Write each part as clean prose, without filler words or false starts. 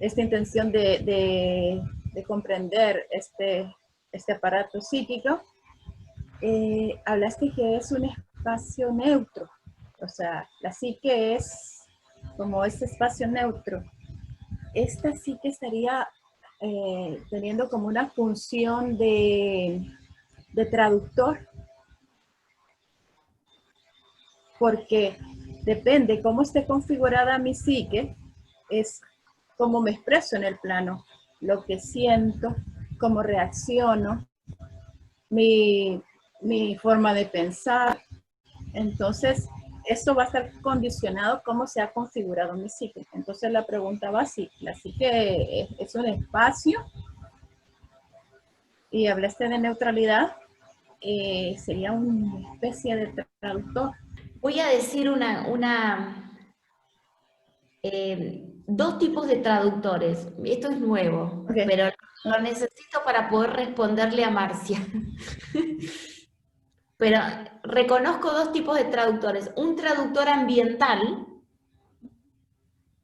esta intención de comprender este aparato psíquico, hablaste que es un espacio neutro, o sea, la psique es como ese espacio neutro. Esta psique estaría teniendo como una función de traductor, porque depende cómo esté configurada mi psique, es cómo me expreso en el plano, lo que siento, cómo reacciono, mi forma de pensar. Entonces, eso va a estar condicionado cómo se ha configurado mi psique. Entonces, la pregunta va así, la psique es un espacio, y hablaste de neutralidad, sería una especie de traductor. Voy a decir dos tipos de traductores. Esto es nuevo, Okay. pero lo necesito para poder responderle a Marcia. Pero reconozco dos tipos de traductores. Un traductor ambiental,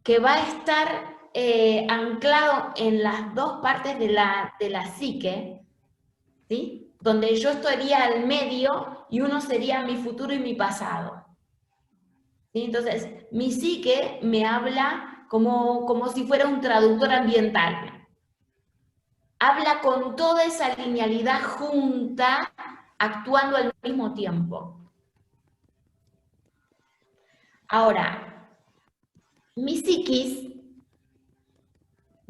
que va a estar anclado en las dos partes de la psique, ¿sí? Donde yo estaría al medio y uno sería mi futuro y mi pasado. ¿Sí? Entonces, mi psique me habla como si fuera un traductor ambiental. Habla con toda esa linealidad junta, actuando al mismo tiempo. Ahora, mi psiquis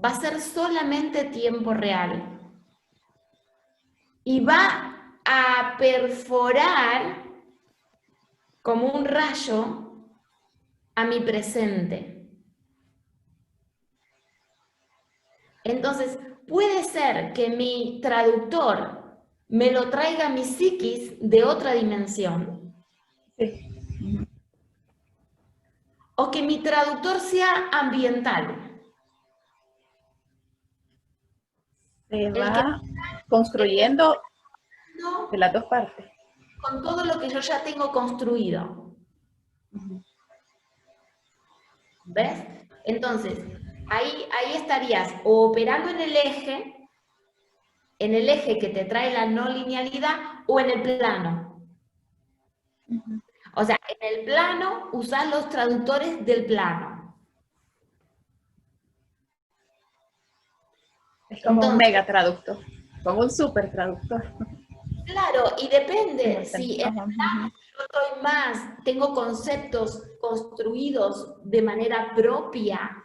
va a ser solamente tiempo real y va a perforar como un rayo a mi presente. Entonces, puede ser que mi traductor me lo traiga mi psiquis de otra dimensión. Sí. O que mi traductor sea ambiental. Se El que va construyendo de las dos partes. con todo lo que yo ya tengo construido. ¿Ves? Entonces, ahí estarías o operando en el eje que te trae la no linealidad, o en el plano. O sea, en el plano usás los traductores del plano. Es como un Entonces, mega traductor, como un super traductor. claro, y depende, si en el Ajá, plano yo estoy más, tengo conceptos construidos de manera propia,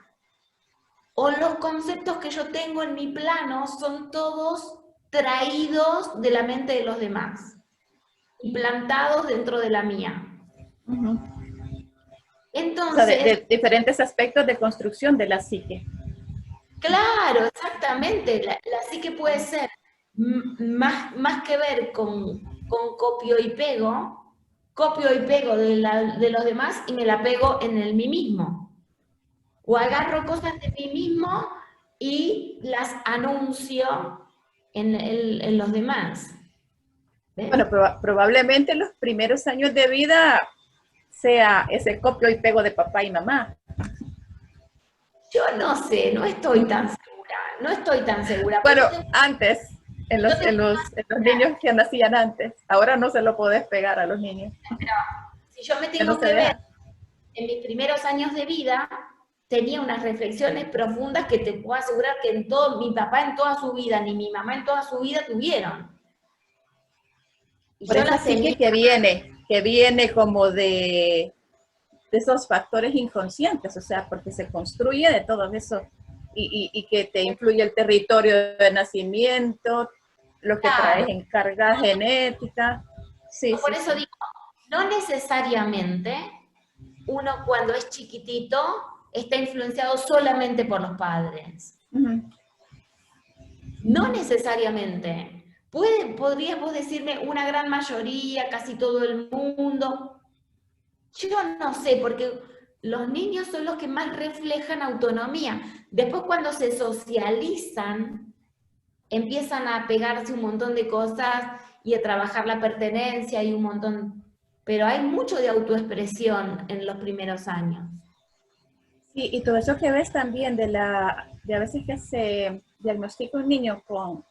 o los conceptos que yo tengo en mi plano son todos traídos de la mente de los demás, implantados dentro de la mía. uh-huh. O sea, Entonces, de diferentes aspectos de construcción de la psique. claro, exactamente, la psique puede ser más que ver con copio y pego de los demás y me la pego en el mí mismo. O agarro cosas de mí mismo y las anuncio en los demás. ¿Ves? Bueno, probablemente los primeros años de vida sea ese copio y pego de papá y mamá. Yo no sé, no estoy tan segura, no estoy tan segura. Bueno, antes, en Yo tengo los niños que nacían antes. Ahora no se lo podés pegar a los niños. pero si yo me Ya no tengo se que ver deja. en mis primeros años de vida, tenía unas reflexiones profundas que te puedo asegurar que mi papá en toda su vida, ni mi mamá en toda su vida tuvieron. Y Por yo esa las tenía. psique que viene como de esos factores inconscientes, o sea, porque se construye de todo eso y que te influye el territorio de nacimiento, lo que Claro, traes en carga genética. Sí, por sí, eso sí. digo, no necesariamente uno cuando es chiquitito está influenciado solamente por los padres. Uh-huh. No necesariamente. Podrías vos decirme una gran mayoría, casi todo el mundo. Yo no sé, porque los niños son los que más reflejan autonomía. Después cuando se socializan, empiezan a pegarse un montón de cosas y a trabajar la pertenencia y un montón. Pero hay mucho de autoexpresión en los primeros años. Y todo eso que ves también de a veces que se diagnostica un niño con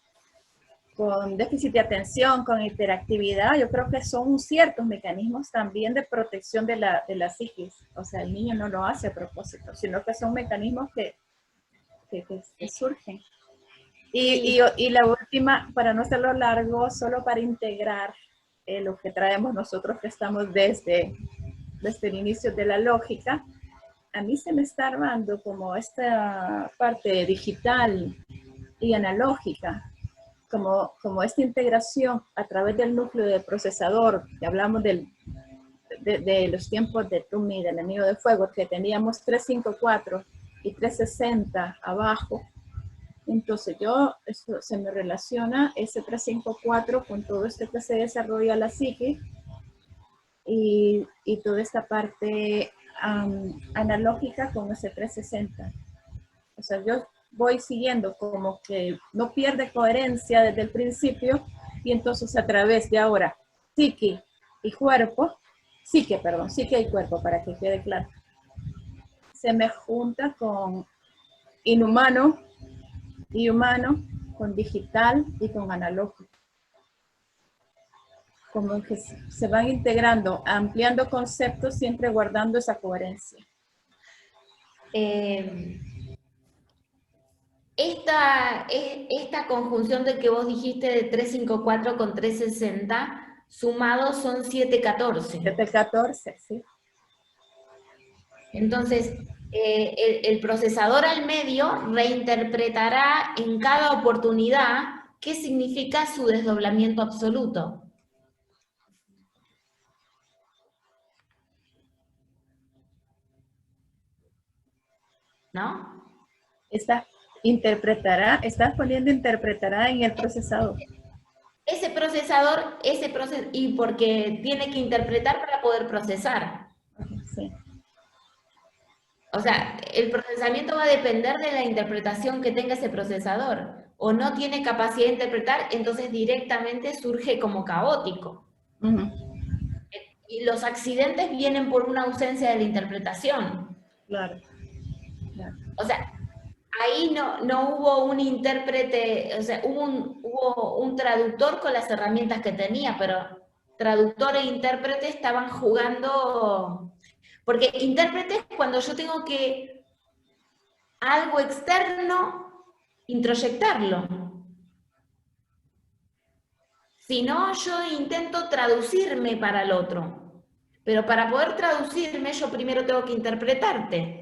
déficit de atención, con hiperactividad, yo creo que son ciertos mecanismos también de protección de la psiquis. O sea, el niño no lo hace a propósito, sino que son mecanismos que surgen. Y la última, para no hacerlo largo, solo para integrar lo que traemos nosotros que estamos desde el inicio de la lógica, a mí se me está armando como esta parte digital y analógica, como esta integración a través del núcleo de procesador, que hablamos de los tiempos de Tumi, del enemigo de fuego, que teníamos 354 y 360 abajo. Entonces eso se me relaciona ese 354 con todo esto que se desarrolla la psique y toda esta parte analógica con ese 360. O sea, yo voy siguiendo como que no pierde coherencia desde el principio y entonces a través de ahora psique y cuerpo, psique y cuerpo para que quede claro, se me junta con inhumano y humano, con digital y con analógico. Como que se van integrando, ampliando conceptos, siempre guardando esa coherencia. Esta conjunción de que vos dijiste de 354 con 360, sumados son 714. 714, sí. Entonces, el procesador al medio reinterpretará en cada oportunidad qué significa su desdoblamiento absoluto. ¿No? Estás poniendo interpretará en el procesador. Ese procesador, y porque tiene que interpretar para poder procesar. Sí. O sea, el procesamiento va a depender de la interpretación que tenga ese procesador. O no tiene capacidad de interpretar, entonces directamente surge como caótico. Y los accidentes vienen por una ausencia de la interpretación. Claro. O sea, ahí no hubo un intérprete, o sea, hubo un traductor con las herramientas que tenía, pero traductor e intérprete estaban jugando, porque intérprete es cuando yo tengo que algo externo introyectarlo. Si no, yo intento traducirme para el otro, pero para poder traducirme yo primero tengo que interpretarte.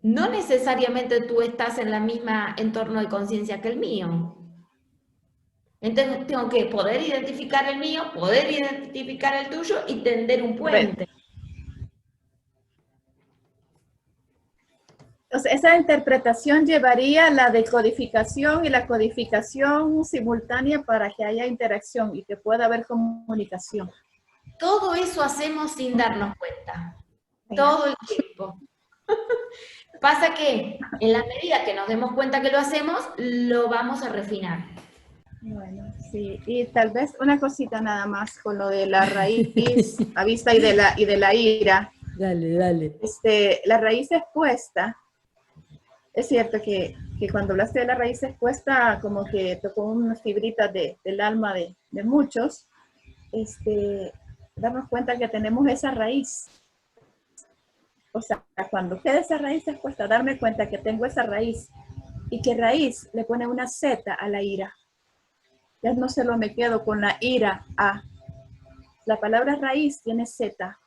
No necesariamente tú estás en la misma entorno de conciencia que el mío. Entonces tengo que poder identificar el mío, poder identificar el tuyo y tender un puente. Entonces, esa interpretación llevaría la decodificación y la codificación simultánea para que haya interacción y que pueda haber comunicación. Todo eso hacemos sin darnos cuenta. Todo el tiempo. Pasa que en la medida que nos demos cuenta que lo hacemos, lo vamos a refinar. Bueno, sí, y tal vez una cosita nada más con lo de la raíz a vista y de la ira. Dale. La raíz expuesta, es cierto que cuando hablaste de la raíz expuesta, como que tocó unas fibritas del alma de muchos, darnos cuenta que tenemos esa raíz. O sea, cuando quede esa raíz expuesta, darme cuenta que tengo esa raíz y que raíz le pone una Z a la ira. Ya no solo me quedo con la ira a. La palabra raíz tiene Z.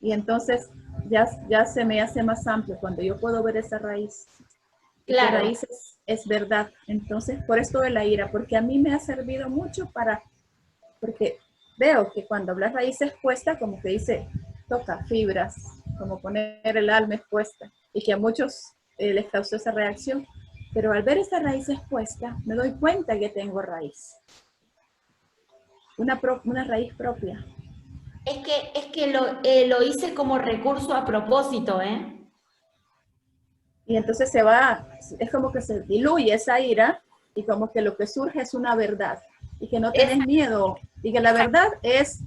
Y entonces ya se me hace más amplio cuando yo puedo ver esa raíz. Claro. La raíz es verdad. Entonces, por esto de la ira, porque a mí me ha servido mucho porque veo que cuando hablas raíz expuesta, como que dice, toca fibras, como poner el alma expuesta, y que a muchos les causó esa reacción. Pero al ver esa raíz expuesta, me doy cuenta que tengo raíz. Una raíz propia. Es que lo hice como recurso a propósito, ¿eh? Y entonces es como que se diluye esa ira y como que lo que surge es una verdad. Y que no tenés miedo. Y que la verdad es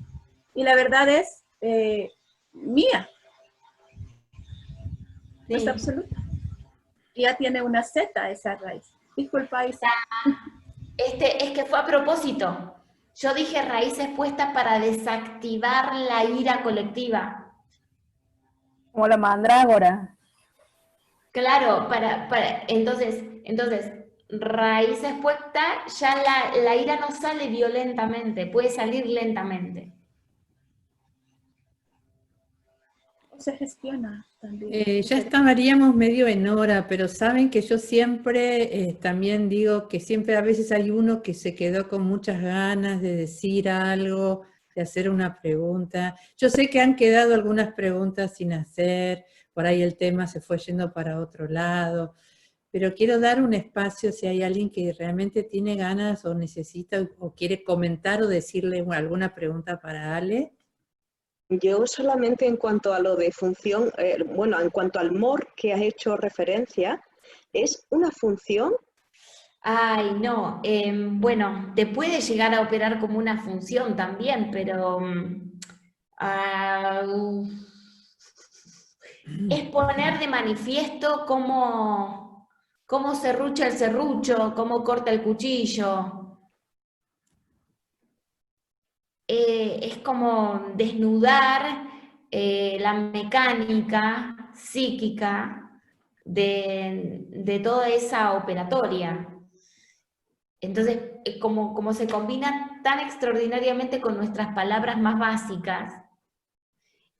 mía, es Sí. absoluta. Ya tiene una Z esa raíz. Disculpa, Isa. Es que fue a propósito. Yo dije raíces puestas para desactivar la ira colectiva. Como la mandrágora. Claro, entonces, raíces puestas, ya la ira no sale violentamente, puede salir lentamente. Se gestiona también. Ya estaríamos medio en hora, pero saben que yo siempre también digo que siempre a veces hay uno que se quedó con muchas ganas de decir algo, de hacer una pregunta. Yo sé que han quedado algunas preguntas sin hacer, por ahí el tema se fue yendo para otro lado, pero quiero dar un espacio si hay alguien que realmente tiene ganas o necesita o quiere comentar o decirle alguna pregunta para Ale. Yo solamente en cuanto a lo de función, bueno, en cuanto al MOR que has hecho referencia, ¿es una función? Ay, no, bueno, te puede llegar a operar como una función también, pero es poner de manifiesto cómo serrucha el serrucho, cómo corta el cuchillo. Es como desnudar la mecánica psíquica de toda esa operatoria. Entonces, como se combina tan extraordinariamente con nuestras palabras más básicas,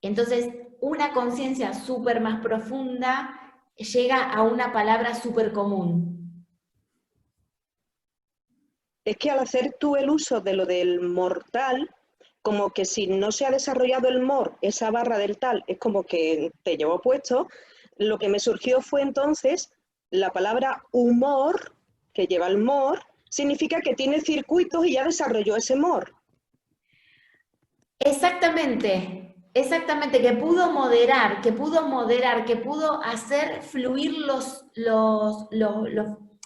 entonces una conciencia súper más profunda llega a una palabra súper común. Es que al hacer tú el uso de lo del mortal, como que si no se ha desarrollado el MOR, esa barra del tal, es como que te llevó puesto, lo que me surgió fue entonces la palabra humor, que lleva el MOR, significa que tiene circuitos y ya desarrolló ese MOR. Exactamente, exactamente, que pudo moderar, que pudo hacer fluir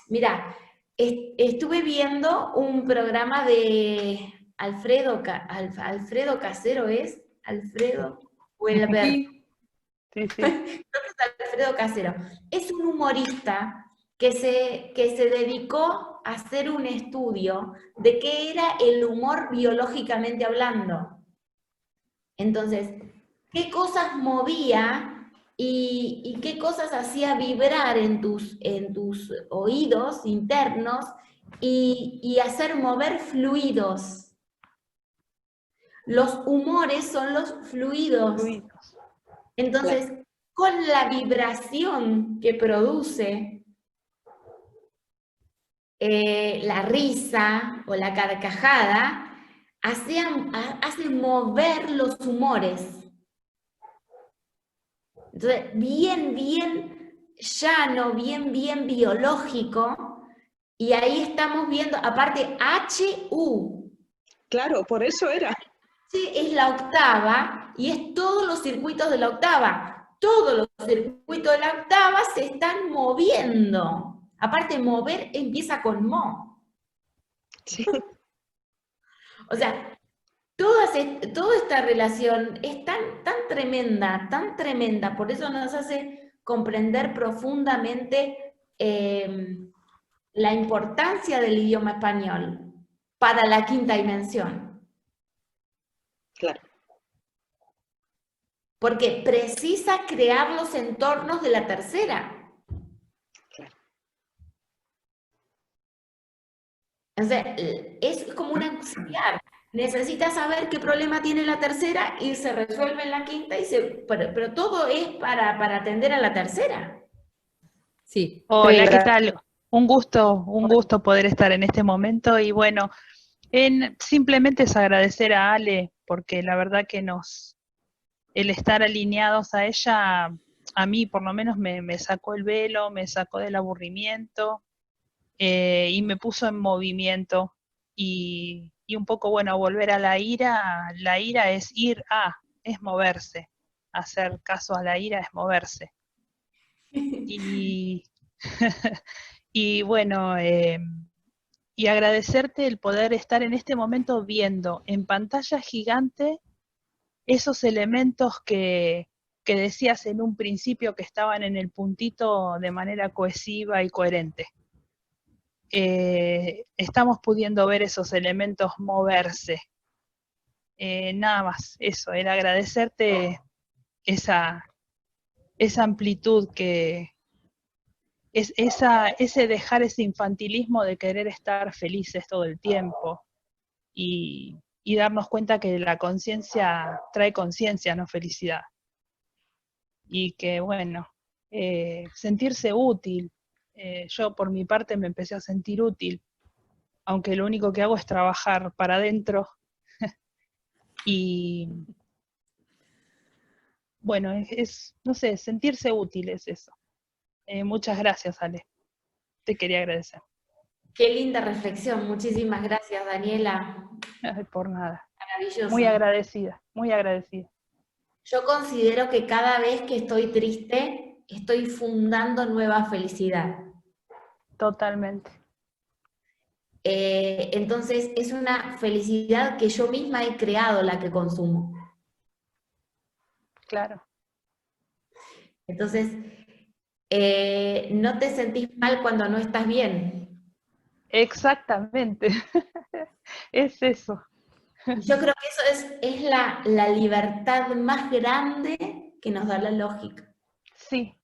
Mira, estuve viendo un programa de Alfredo Casero, ¿es? Alfredo Huelber. Sí, sí. Creo que es Alfredo Casero. Es un humorista que se dedicó a hacer un estudio de qué era el humor biológicamente hablando. Entonces, ¿qué cosas movía y qué cosas hacía vibrar en tus oídos internos y hacer mover fluidos? Los humores son los fluidos. Entonces, con la vibración que produce la risa o la carcajada, hace mover los humores. Entonces, bien llano, bien biológico, y ahí estamos viendo, aparte, HU. Claro, por eso era. Sí, es la octava, y es todos los circuitos de la octava. Todos los circuitos de la octava se están moviendo. Aparte, mover empieza con mo. Sí. O sea, toda esta relación es tan tremenda, por eso nos hace comprender profundamente la importancia del idioma español para la quinta dimensión. Claro. Porque precisa crear los entornos de la tercera. Claro. Entonces, es como un auxiliar. Necesita saber qué problema tiene la tercera y se resuelve en la quinta, pero todo es para atender a la tercera. Sí. Hola, ¿qué tal? Un gusto poder estar en este momento y bueno, simplemente es agradecer a Ale porque la verdad que el estar alineados a ella, a mí por lo menos me sacó el velo, me sacó del aburrimiento y me puso en movimiento y un poco, bueno, volver a la ira es es moverse, hacer caso a la ira es moverse. Y, y bueno, y agradecerte el poder estar en este momento viendo en pantalla gigante esos elementos que decías en un principio que estaban en el puntito de manera cohesiva y coherente. Estamos pudiendo ver esos elementos moverse. Nada más, eso, era agradecerte esa amplitud ese dejar ese infantilismo de querer estar felices todo el tiempo y darnos cuenta que la conciencia trae conciencia, no felicidad. Y que, bueno, sentirse útil. Yo por mi parte me empecé a sentir útil, aunque lo único que hago es trabajar para adentro. Y bueno, no sé, sentirse útil es eso. Muchas gracias, Ale. Te quería agradecer. Qué linda reflexión. Muchísimas gracias, Daniela. Por nada. Maravilloso. Muy agradecida, muy agradecida. Yo considero que cada vez que estoy triste, estoy fundando nueva felicidad. Totalmente. Entonces, es una felicidad que yo misma he creado la que consumo. Claro. Entonces, no te sentís mal cuando no estás bien. Exactamente. Es eso. Yo creo que eso es la libertad más grande que nos da la lógica. Sí.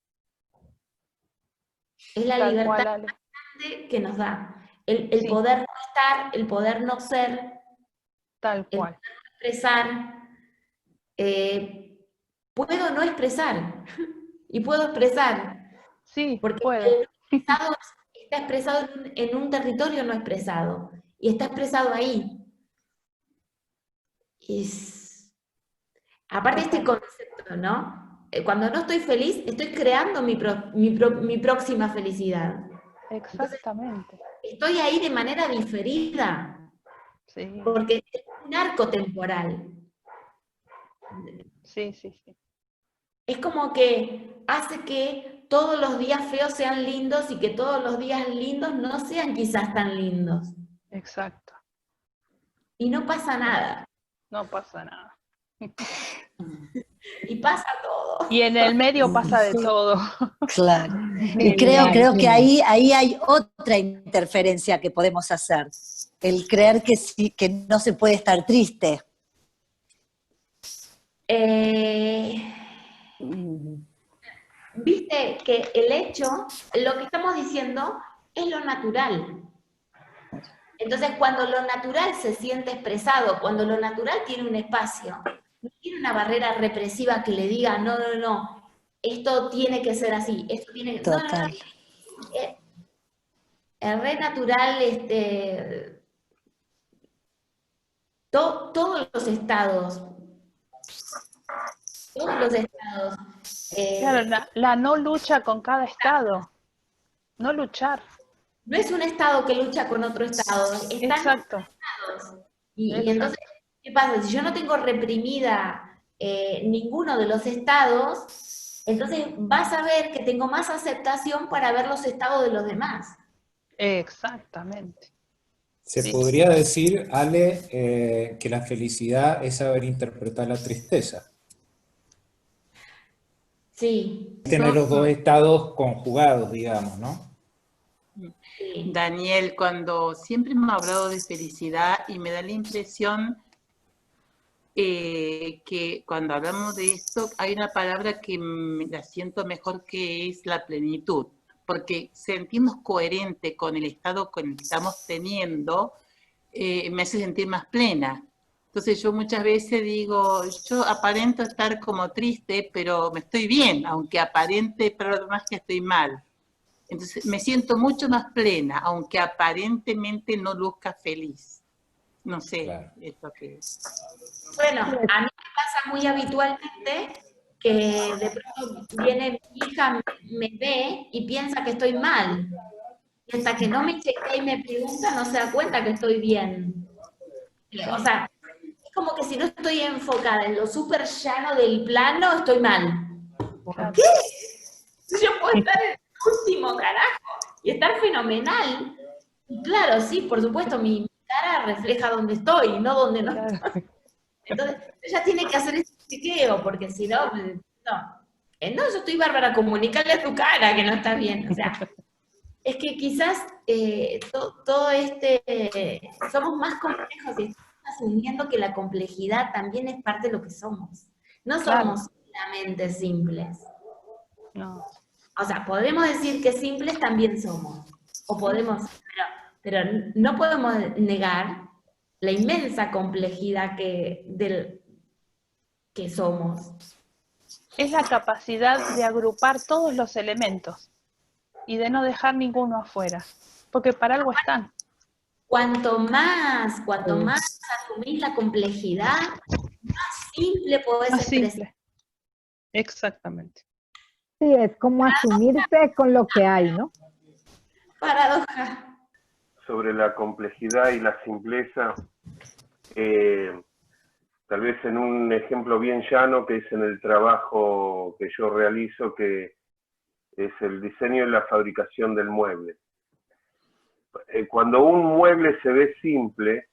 Es la Tal libertad cual, Ale. más grande que nos da. El Sí. poder no estar, el poder no ser, Tal el cual. poder no expresar. Puedo no expresar y puedo expresar. Sí, Porque puedo. el no expresado está expresado en un territorio no expresado y está expresado ahí. Aparte este concepto, ¿no? Cuando no estoy feliz, estoy creando mi próxima felicidad. Exactamente. Entonces, estoy ahí de manera diferida, Sí. porque es un arco temporal. Sí, sí, sí. Es como que hace que todos los días feos sean lindos y que todos los días lindos no sean quizás tan lindos. Exacto. Y no pasa nada. No pasa nada. Y pasa todo. Y en el medio pasa de todo. Claro. Y creo que ahí hay otra interferencia que podemos hacer. El creer que, sí, que no se puede estar triste. Viste que el hecho, lo que estamos diciendo, es lo natural. Entonces, cuando lo natural se siente expresado, cuando lo natural tiene un espacio, no tiene una barrera represiva que le diga, no, no, no, esto tiene que ser así, esto tiene que... Total. No, no, no. Es re natural, todos los estados, Claro, la no lucha con cada estado. No luchar. no es un estado que lucha con otro estado, están Exacto. estados. Y entonces, ¿qué pasa? Si yo no tengo reprimida ninguno de los estados, entonces vas a ver que tengo más aceptación para ver los estados de los demás. Exactamente. Se podría decir, Ale, que la felicidad es saber interpretar la tristeza. Sí. Tener los dos estados conjugados, digamos, ¿no? Sí. Daniel, cuando siempre hemos hablado de felicidad y me da la impresión que cuando hablamos de esto hay una palabra que la siento mejor, que es la plenitud, porque sentirnos coherente con el estado que estamos teniendo me hace sentir más plena. Entonces yo muchas veces digo, yo aparento estar como triste, pero me estoy bien, aunque aparente para los demás que estoy mal. Entonces me siento mucho más plena, aunque aparentemente no luzca feliz. No sé, Claro. esto que es. Bueno, a mí me pasa muy habitualmente que de pronto viene mi hija, me ve y piensa que estoy mal. Y hasta que no me chequea y me pregunta, no se da cuenta que estoy bien. O sea, es como que si no estoy enfocada en lo súper llano del plano, estoy mal. ¿Por qué? Yo puedo estar en el último carajo y estar fenomenal. Y claro, sí, por supuesto, mi cara refleja dónde estoy, no dónde no estoy. Entonces, ella tiene que hacer ese chequeo, porque si no, no, yo estoy bárbara, comunicarle a tu cara que no está bien, o sea, es que quizás somos más complejos y estamos asumiendo que la complejidad también es parte de lo que somos. No somos solamente simples. No. O sea, podemos decir que simples también somos, o podemos, pero no podemos negar la inmensa complejidad que somos. Es la capacidad de agrupar todos los elementos y de no dejar ninguno afuera, porque para algo están. Cuanto más asumís la complejidad, más simple podés Más expresar. simple. Exactamente. Sí, es como asumirse con lo que hay, ¿no? Paradoja. Sobre la complejidad y la simpleza, tal vez en un ejemplo bien llano, que es en el trabajo que yo realizo, que es el diseño y la fabricación del mueble. Cuando un mueble se ve simple,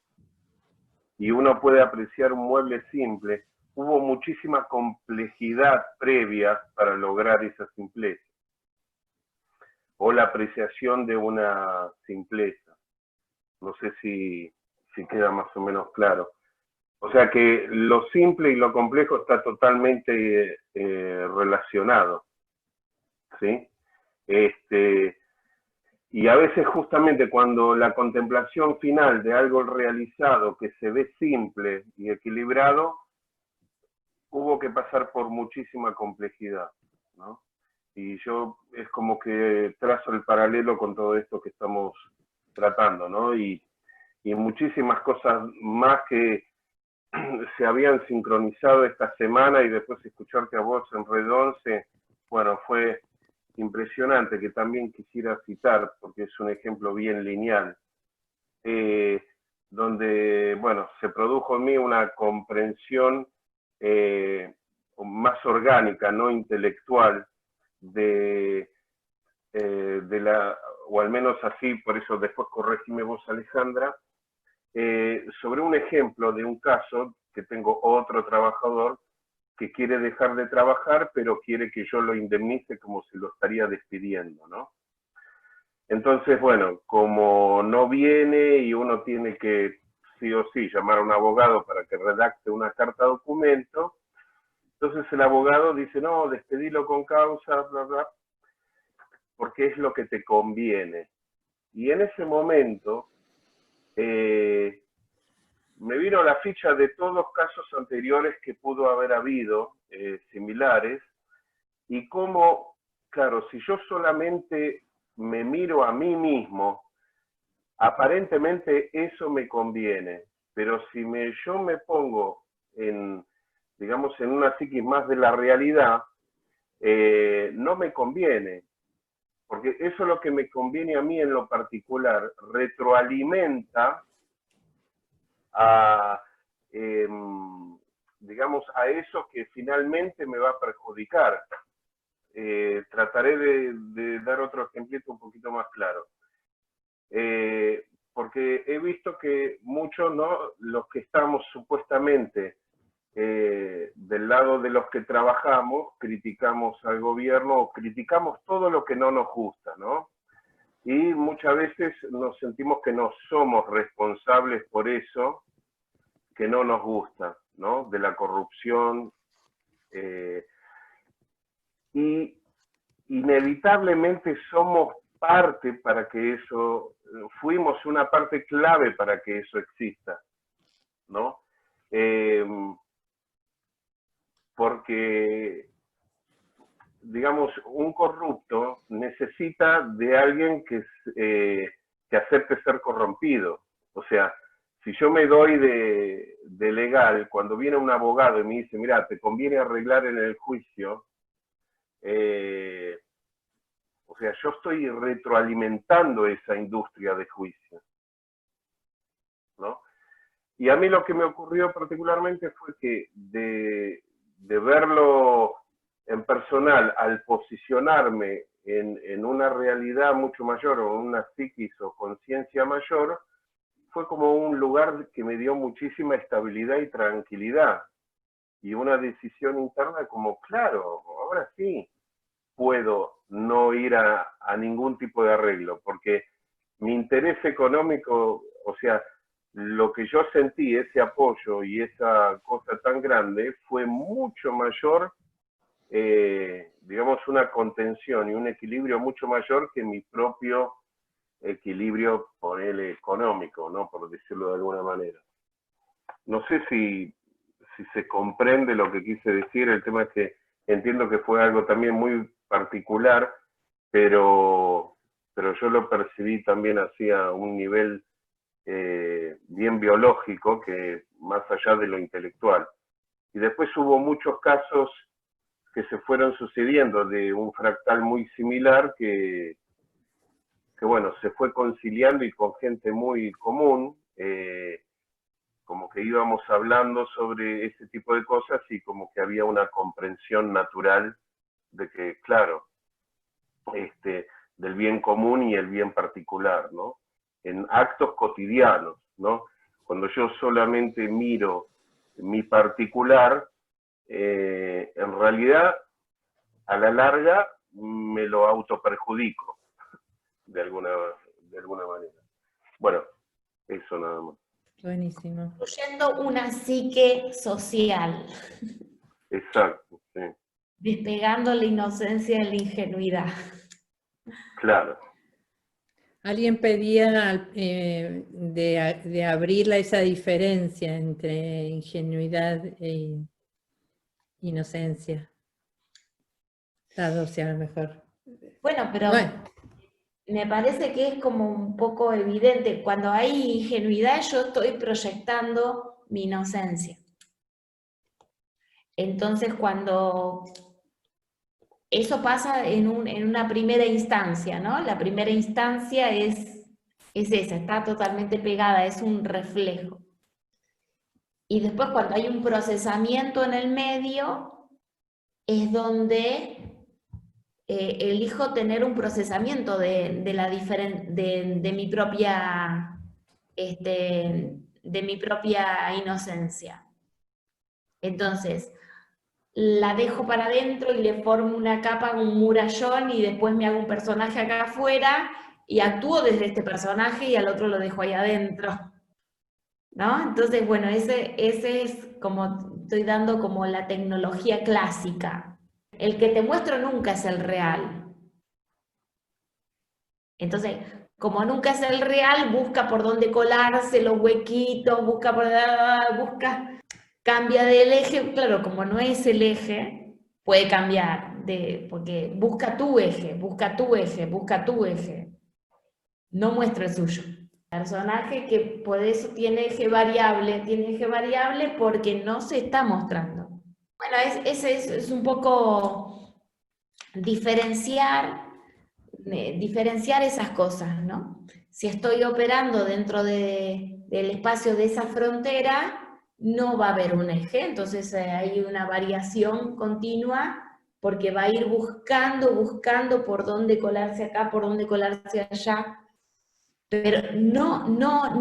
y uno puede apreciar un mueble simple, hubo muchísima complejidad previa para lograr esa simpleza, o la apreciación de una simpleza. No sé si queda más o menos claro. O sea que lo simple y lo complejo está totalmente relacionado, ¿sí? Y a veces justamente cuando la contemplación final de algo realizado que se ve simple y equilibrado, hubo que pasar por muchísima complejidad, ¿no? Y yo es como que trazo el paralelo con todo esto que estamos tratando, ¿no? Y muchísimas cosas más que se habían sincronizado esta semana, y después escucharte a vos en Red 11, bueno, fue impresionante, que también quisiera citar, porque es un ejemplo bien lineal, donde, bueno, se produjo en mí una comprensión más orgánica, no intelectual, o al menos así, por eso después corregime vos, Alejandra, sobre un ejemplo de un caso que tengo otro trabajador que quiere dejar de trabajar, pero quiere que yo lo indemnice como si lo estaría despidiendo, ¿no? Entonces, bueno, como no viene y uno tiene que sí o sí llamar a un abogado para que redacte una carta documento, entonces el abogado dice, no, despedilo con causa, bla, bla, porque es lo que te conviene. Y en ese momento me vino la ficha de todos los casos anteriores que pudo haber habido, similares, y cómo, claro, si yo solamente me miro a mí mismo, aparentemente eso me conviene, pero si yo me pongo en, digamos, en una psiquis más de la realidad, no me conviene, porque eso es lo que me conviene a mí en lo particular, retroalimenta a, digamos, a eso que finalmente me va a perjudicar. Trataré de dar otro ejemplito un poquito más claro. Porque he visto que muchos, ¿no?, los que estamos supuestamente del lado de los que trabajamos, criticamos al gobierno o criticamos todo lo que no nos gusta, ¿no? Y muchas veces nos sentimos que no somos responsables por eso que no nos gusta, ¿no? De la corrupción. Y inevitablemente somos parte para que eso, fuimos una parte clave para que eso exista, ¿no? Porque, digamos, un corrupto necesita de alguien que acepte ser corrompido. O sea, si yo me doy de legal, cuando viene un abogado y me dice, mira, te conviene arreglar en el juicio, o sea, yo estoy retroalimentando esa industria de juicio, ¿no? Y a mí lo que me ocurrió particularmente fue que de verlo en personal, al posicionarme en una realidad mucho mayor o en una psiquis o conciencia mayor, fue como un lugar que me dio muchísima estabilidad y tranquilidad. Y una decisión interna como, claro, ahora sí puedo no ir a ningún tipo de arreglo, porque mi interés económico, o sea, lo que yo sentí, ese apoyo y esa cosa tan grande, fue mucho mayor, digamos, una contención y un equilibrio mucho mayor que mi propio equilibrio, por el económico, ¿no? Por decirlo de alguna manera. No sé si se comprende lo que quise decir, el tema es que entiendo que fue algo también muy particular, pero yo lo percibí también hacia un nivel bien biológico, que más allá de lo intelectual. Y después hubo muchos casos que se fueron sucediendo de un fractal muy similar que bueno, se fue conciliando y con gente muy común, como que íbamos hablando sobre ese tipo de cosas y como que había una comprensión natural de que, claro, del bien común y el bien particular, ¿no? En actos cotidianos, ¿no? Cuando yo solamente miro mi particular, en realidad, a la larga, me lo autoperjudico, de alguna manera. Bueno, eso nada más. Buenísimo. Construyendo una psique social. Exacto, sí. Despegando la inocencia de la ingenuidad. Claro. Alguien pedía de abrir esa diferencia entre ingenuidad e inocencia. Las dos, a lo mejor. Bueno, pero me parece que es como un poco evidente. Cuando hay ingenuidad, yo estoy proyectando mi inocencia. Entonces, cuando eso pasa en una primera instancia, ¿no? La primera instancia es esa, está totalmente pegada, es un reflejo. Y después, cuando hay un procesamiento en el medio, es donde elijo tener un procesamiento de mi propia inocencia. Entonces, la dejo para adentro y le formo una capa, un murallón, y después me hago un personaje acá afuera y actúo desde este personaje y al otro lo dejo ahí adentro, ¿no? Entonces, bueno, ese es como, estoy dando como la tecnología clásica. El que te muestro nunca es el real. Entonces, como nunca es el real, busca por dónde colarse, los huequitos, cambia del eje. Claro, como no es el eje, puede cambiar, porque busca tu eje, busca tu eje, busca tu eje. No muestra el suyo. Personaje que por eso tiene eje variable porque no se está mostrando. Bueno, ese es un poco diferenciar esas cosas, ¿no? Si estoy operando dentro del espacio de esa frontera, no va a haber un eje, entonces hay una variación continua porque va a ir buscando por dónde colarse acá, por dónde colarse allá, pero no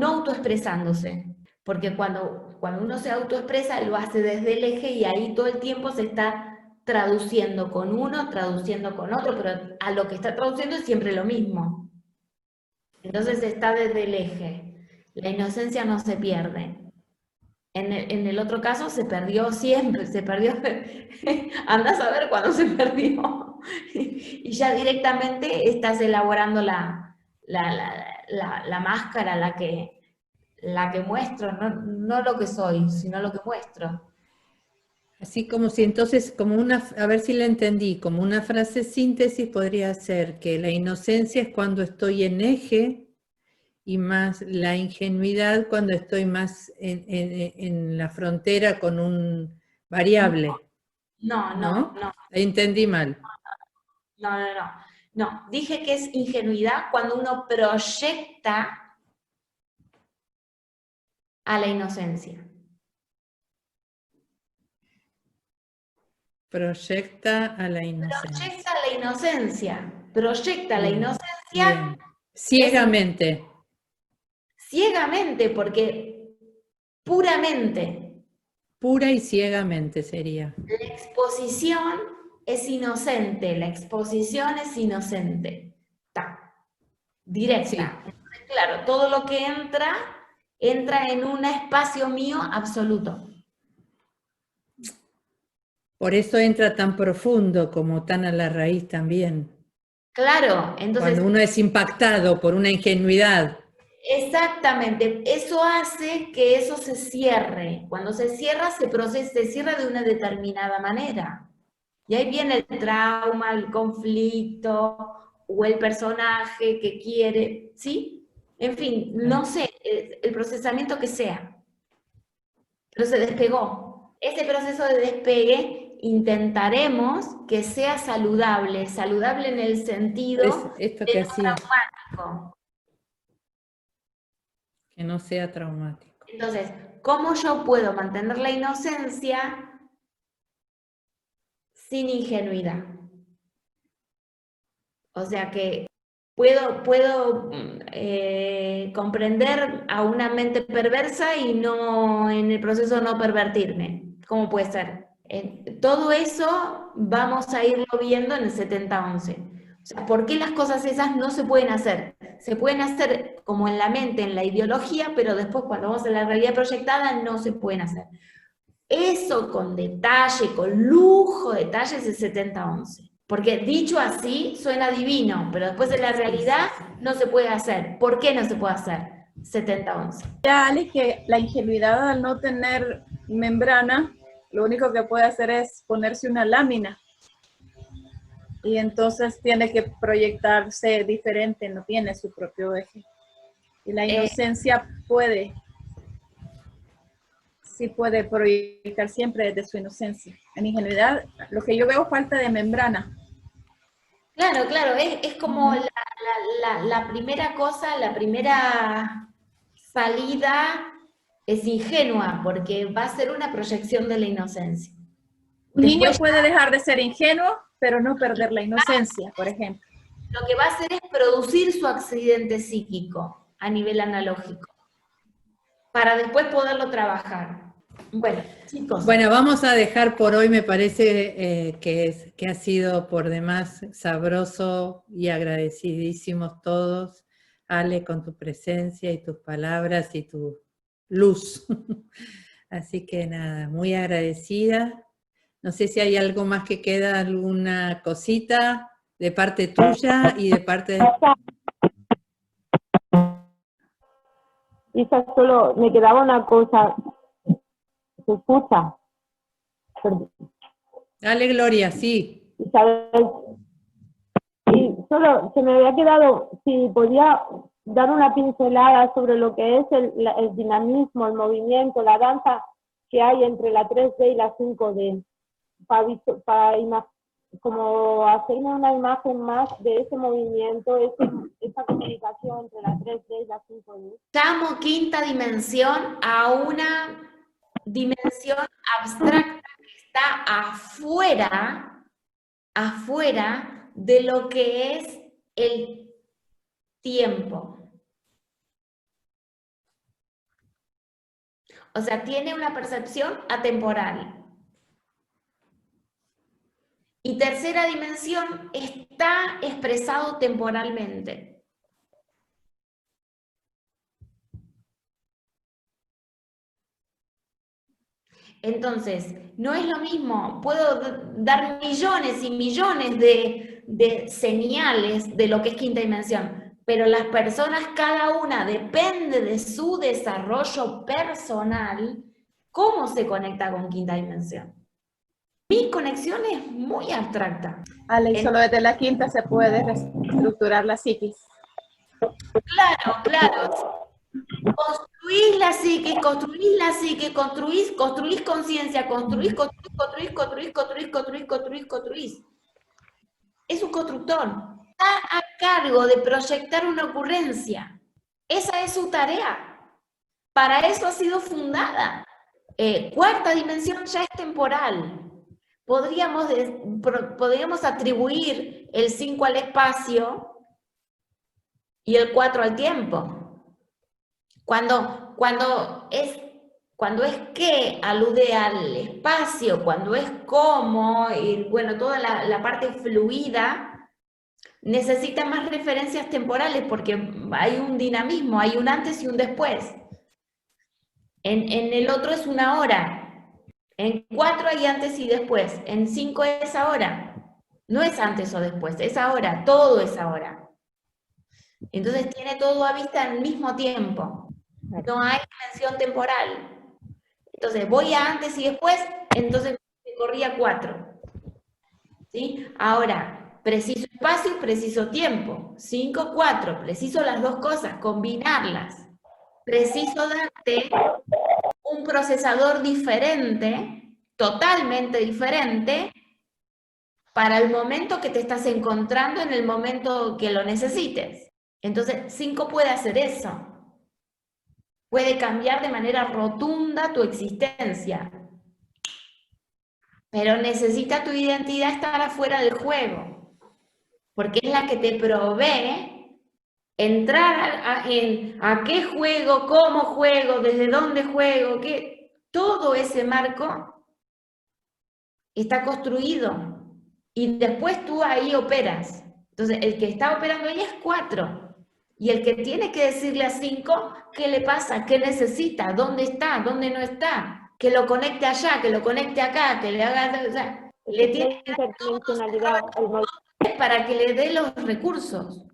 autoexpresándose, porque cuando uno se autoexpresa lo hace desde el eje y ahí todo el tiempo se está traduciendo con uno, traduciendo con otro, pero a lo que está traduciendo es siempre lo mismo. Entonces está desde el eje. La inocencia no se pierde. En el otro caso se perdió siempre, se perdió. Anda a saber cuándo se perdió. Y ya directamente estás elaborando la máscara, la que muestro, no lo que soy, sino lo que muestro. Así como si entonces, a ver si la entendí, como una frase síntesis podría ser que la inocencia es cuando estoy en eje y más la ingenuidad cuando estoy más en la frontera con un variable. No. Entendí mal. No, dije que es ingenuidad cuando uno proyecta a la inocencia. Proyecta a la inocencia. Proyecta la inocencia. Proyecta la inocencia. Bien. Ciegamente. ciegamente, porque puramente. Pura y ciegamente sería. La exposición es inocente, la exposición es inocente. Está. Directa. Sí. Entonces, claro, todo lo que entra en un espacio mío absoluto. Por eso entra tan profundo, como tan a la raíz también. Claro, entonces... Cuando uno es impactado por una ingenuidad. Exactamente, eso hace que eso se cierre. Cuando se cierra, se cierra de una determinada manera. Y ahí viene el trauma, el conflicto, o el personaje que quiere, ¿sí? En fin, no sé, el procesamiento que sea. Pero se despegó. Ese proceso de despegue intentaremos que sea saludable, saludable en el sentido esto de que no hacía. traumático. Que no sea traumático. Entonces, ¿cómo yo puedo mantener la inocencia sin ingenuidad? O sea que puedo comprender a una mente perversa y no en el proceso no pervertirme. ¿Cómo puede ser? Todo eso vamos a irlo viendo en el 70-11. O sea, ¿por qué las cosas esas no se pueden hacer? Se pueden hacer como en la mente, en la ideología, pero después cuando vamos a la realidad proyectada no se pueden hacer. Eso con detalle, con lujo de detalles es 70-11. Porque dicho así suena divino, pero después de la realidad no se puede hacer. ¿Por qué no se puede hacer? 70-11. Ya, Ale, que la ingenuidad al no tener membrana, lo único que puede hacer es ponerse una lámina. Y entonces tiene que proyectarse diferente, no tiene su propio eje. Y la inocencia sí puede proyectar siempre desde su inocencia. En ingenuidad, lo que yo veo es falta de membrana. Claro, claro, es como la primera cosa, la primera salida es ingenua, porque va a ser una proyección de la inocencia. Un niño puede dejar de ser ingenuo, pero no perder la inocencia, por ejemplo. Lo que va a hacer es producir su accidente psíquico a nivel analógico, para después poderlo trabajar. Bueno, chicos. Bueno, vamos a dejar por hoy, me parece que ha sido por demás sabroso y agradecidísimos todos, Ale, con tu presencia y tus palabras y tu luz. Así que nada, muy agradecida. No sé si hay algo más que queda, alguna cosita de parte tuya y de parte de... Isa, solo me quedaba una cosa. ¿Se escucha? Perdón. Dale, Gloria, sí. Isabel. Y solo se me había quedado, si podía dar una pincelada sobre lo que es el dinamismo, el movimiento, la danza que hay entre la 3D y la 5D, para como hacerme una imagen más de ese movimiento, esa comunicación entre la 3D y la 5D. Llamo quinta dimensión a una dimensión abstracta que está afuera de lo que es el tiempo. O sea, tiene una percepción atemporal. Y tercera dimensión está expresado temporalmente. Entonces, no es lo mismo, puedo dar millones y millones de señales de lo que es quinta dimensión, pero las personas, cada una, depende de su desarrollo personal, cómo se conecta con quinta dimensión. Mi conexión es muy abstracta. Ale, y solo desde la quinta se puede reestructurar la psiquis. Claro, claro. Construís la psique, construís conciencia, construís. Es un constructor. Está a cargo de proyectar una ocurrencia. Esa es su tarea. Para eso ha sido fundada. Cuarta dimensión ya es temporal. Podríamos atribuir el 5 al espacio y el 4 al tiempo. Cuando es que alude al espacio, cuando es como, y bueno, toda la parte fluida, necesita más referencias temporales porque hay un dinamismo, hay un antes y un después. En el otro es una hora, en 4 hay antes y después, en 5 es ahora. No es antes o después, es ahora, todo es ahora. Entonces tiene todo a vista al mismo tiempo. No hay dimensión temporal. Entonces voy a antes y después, entonces me corría 4. ¿Sí? Ahora, preciso espacio y preciso tiempo. 5, 4, preciso las dos cosas, combinarlas. Preciso darte un procesador diferente, totalmente diferente, para el momento que te estás encontrando en el momento que lo necesites. Entonces, 5 puede hacer eso. Puede cambiar de manera rotunda tu existencia. Pero necesita tu identidad estar afuera del juego. Porque es la que te provee entrar a qué juego, cómo juego, desde dónde juego, qué. Todo ese marco está construido. Y después tú ahí operas. Entonces, el que está operando ahí es 4. Y el que tiene que decirle a 5 qué le pasa, qué necesita, dónde está, dónde no está, que lo conecte allá, que lo conecte acá, que le haga... O sea, le tiene que dar para que le dé los recursos.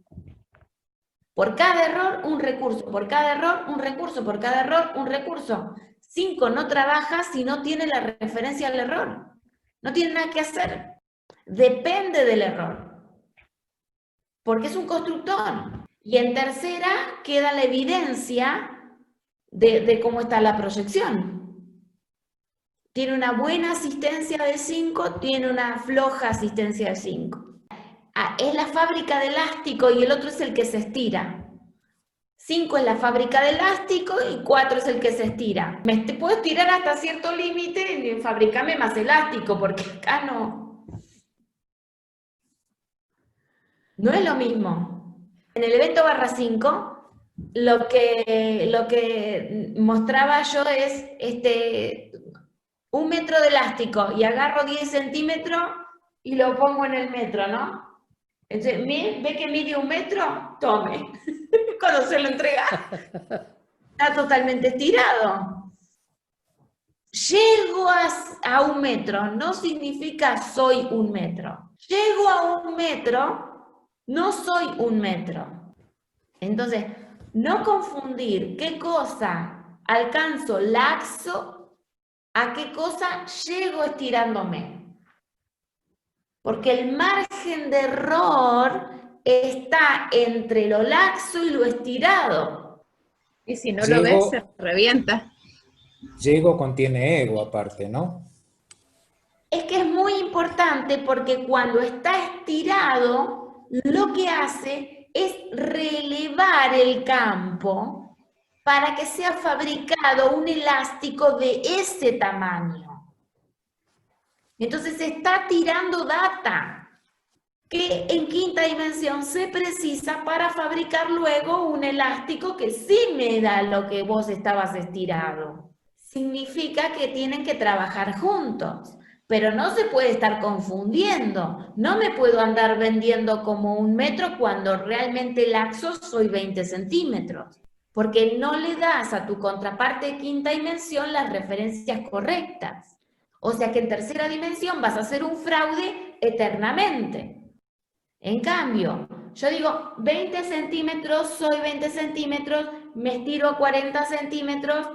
Por cada error, un recurso. Por cada error, un recurso. Por cada error, un recurso. 5 no trabaja si no tiene la referencia al error. No tiene nada que hacer. Depende del error. Porque es un constructor. Y en tercera queda la evidencia de cómo está la proyección. Tiene una buena asistencia de 5, tiene una floja asistencia de 5. Es la fábrica de elástico y el otro es el que se estira. 5 es la fábrica de elástico y 4 es el que se estira. Me puedo estirar hasta cierto límite y fabricarme más elástico, porque acá no. No es lo mismo. En el evento /5, lo que mostraba yo es 1 metro de elástico y agarro 10 centímetros y lo pongo en el metro, ¿no? Entonces, ¿ve que mide 1 metro? Tome. Cuando se lo entrega, está totalmente estirado. Llego a 1 metro, no significa soy 1 metro. Llego a 1 metro, no soy 1 metro. Entonces, no confundir qué cosa alcanzo laxo a qué cosa llego estirándome. Porque el margen de error está entre lo laxo y lo estirado. Y si no lo ves, se revienta. Llego contiene ego aparte, ¿no? Es que es muy importante porque cuando está estirado, lo que hace es relevar el campo para que sea fabricado un elástico de ese tamaño. Entonces se está tirando data que en quinta dimensión se precisa para fabricar luego un elástico que sí me da lo que vos estabas estirado. Significa que tienen que trabajar juntos. Pero no se puede estar confundiendo. No me puedo andar vendiendo como 1 metro cuando realmente laxo soy 20 centímetros. Porque no le das a tu contraparte de quinta dimensión las referencias correctas. O sea que en tercera dimensión vas a hacer un fraude eternamente. En cambio, yo digo 20 centímetros, soy 20 centímetros, me estiro a 40 centímetros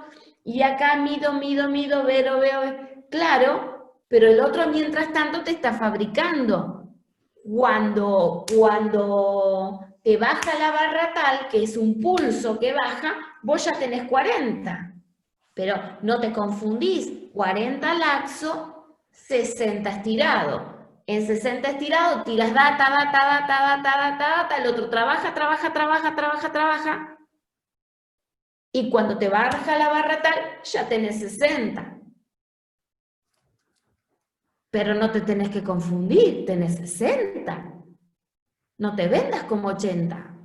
y acá mido, veo. Claro. Pero el otro, mientras tanto, te está fabricando. Cuando te baja la barra tal, que es un pulso que baja, vos ya tenés 40. Pero no te confundís, 40 laxo, 60 estirado. En 60 estirado tiras data, el otro trabaja. Y cuando te baja la barra tal, ya tenés 60. Pero no te tenés que confundir, tenés 60. No te vendas como 80.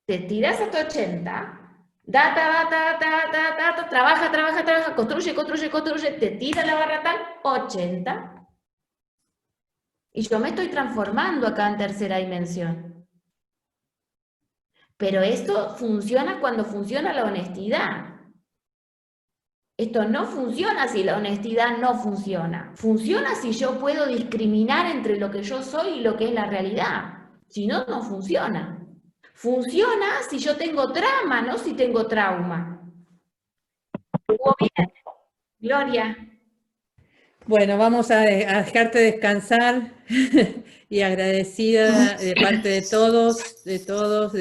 Te tiras hasta 80, Data, trabaja, construye, te tira la barra tal, 80. Y yo me estoy transformando acá en tercera dimensión. Pero esto funciona cuando funciona la honestidad. Esto no funciona si la honestidad no funciona. Funciona si yo puedo discriminar entre lo que yo soy y lo que es la realidad. Si no, no funciona. Funciona si yo tengo trama, no si tengo trauma. ¿Estuvo bien? Gloria. Bueno, vamos a dejarte descansar y agradecida de parte de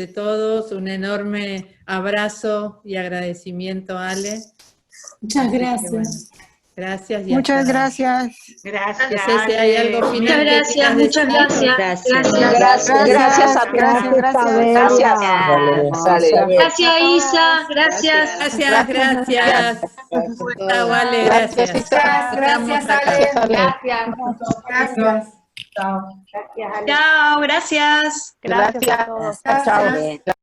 todos, un enorme abrazo y agradecimiento, Ale. Muchas Así que, gracias. bueno, gracias. Y Muchas hasta- gracias. Gracias. No sé si hay algo Ale. final. Muchas que gracias, quieras muchas decir. gracias. Gracias a todos. Gracias, Isabela. Gracias, Isa. Gracias. Gracias. Chao, Ale, gracias. Estamos acá. Gracias. Chao. Chao, gracias. Gracias a todos. Chao.